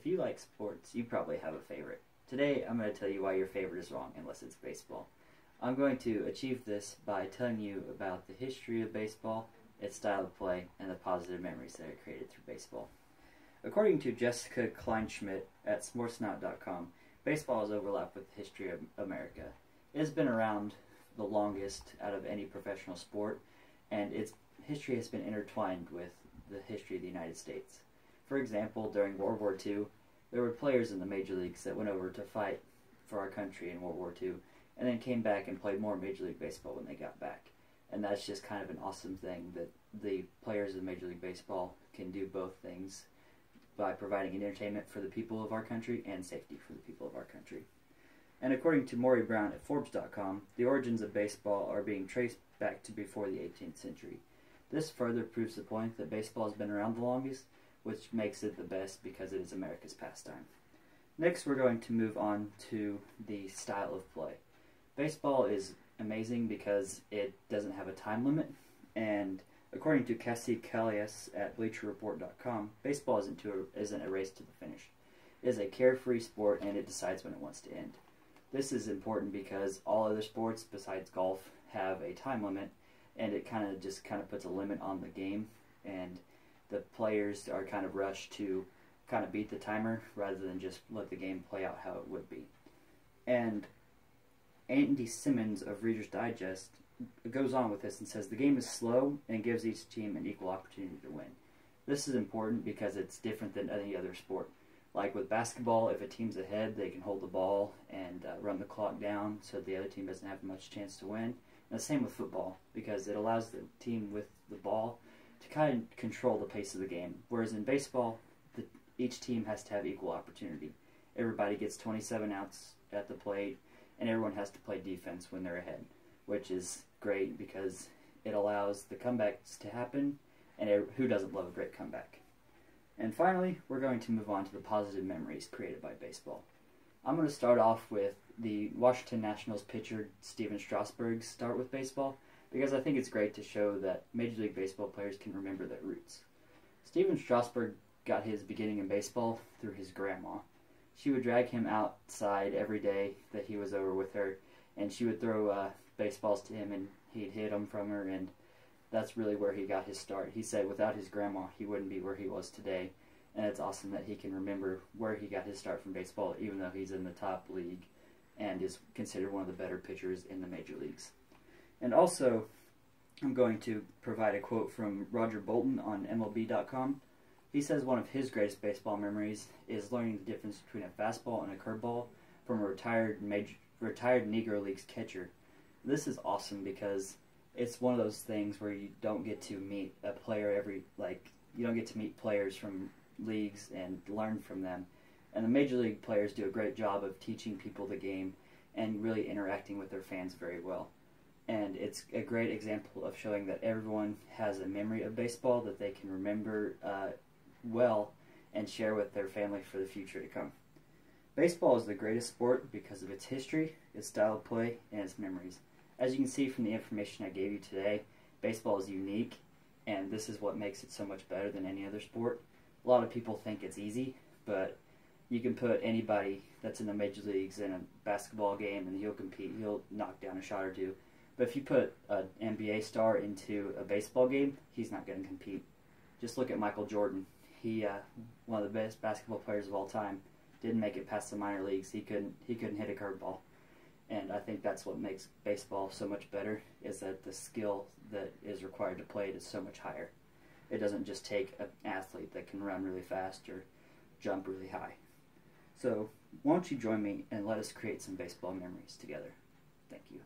If you like sports, you probably have a favorite. Today, I'm going to tell you why your favorite is wrong, unless it's baseball. I'm going to achieve this by telling you about the history of baseball, its style of play, and the positive memories that are created through baseball. According to Jessica Kleinschmidt at sportsnaut.com, baseball has overlapped with the history of America. It has been around the longest out of any professional sport, and its history has been intertwined with the history of the United States. For example, during World War II, there were players in the major leagues that went over to fight for our country in World War II, and then came back and played more Major League Baseball when they got back. And that's just kind of an awesome thing that the players of Major League Baseball can do both things by providing entertainment for the people of our country and safety for the people of our country. And according to Maury Brown at Forbes.com, the origins of baseball are being traced back to before the 18th century. This further proves the point that baseball has been around the longest, which makes it the best because it is America's pastime. Next, we're going to move on to the style of play. Baseball is amazing because it doesn't have a time limit, and according to Cassie Callias at BleacherReport.com, baseball isn't a race to the finish. It is a carefree sport, and it decides when it wants to end. This is important because all other sports besides golf have a time limit, and it kind of puts a limit on the game, and the players are kind of rushed to kind of beat the timer rather than just let the game play out how it would be. And Andy Simmons of Reader's Digest goes on with this and says the game is slow and gives each team an equal opportunity to win. This is important because it's different than any other sport. Like with basketball, if a team's ahead, they can hold the ball and run the clock down so the other team doesn't have much chance to win. And the same with football, because it allows the team with the ball to kind of control the pace of the game. Whereas in baseball, each team has to have equal opportunity. Everybody gets 27 outs at the plate, and everyone has to play defense when they're ahead, which is great because it allows the comebacks to happen, and who doesn't love a great comeback? And finally, we're going to move on to the positive memories created by baseball. I'm going to start off with the Washington Nationals pitcher Stephen Strasburg's start with baseball, because I think it's great to show that Major League Baseball players can remember their roots. Stephen Strasburg got his beginning in baseball through his grandma. She would drag him outside every day that he was over with her, and she would throw baseballs to him, and he'd hit them from her, and that's really where he got his start. He said without his grandma, he wouldn't be where he was today, and it's awesome that he can remember where he got his start from baseball, even though he's in the top league and is considered one of the better pitchers in the major leagues. And also, I'm going to provide a quote from Roger Bolton on MLB.com. He says one of his greatest baseball memories is learning the difference between a fastball and a curveball from a retired Negro Leagues catcher. This is awesome because it's one of those things where you don't get to meet a player you don't get to meet players from leagues and learn from them. And the major league players do a great job of teaching people the game and really interacting with their fans very well. And it's a great example of showing that everyone has a memory of baseball that they can remember well and share with their family for the future to come. Baseball is the greatest sport because of its history, its style of play, and its memories. As you can see from the information I gave you today, baseball is unique, and this is what makes it so much better than any other sport. A lot of people think it's easy, but you can put anybody that's in the major leagues in a basketball game and he'll compete, he'll knock down a shot or two. But if you put an NBA star into a baseball game, he's not going to compete. Just look at Michael Jordan. He, one of the best basketball players of all time, didn't make it past the minor leagues. He couldn't hit a curveball. And I think that's what makes baseball so much better, is that the skill that is required to play it is so much higher. It doesn't just take an athlete that can run really fast or jump really high. So, why don't you join me and let us create some baseball memories together? Thank you.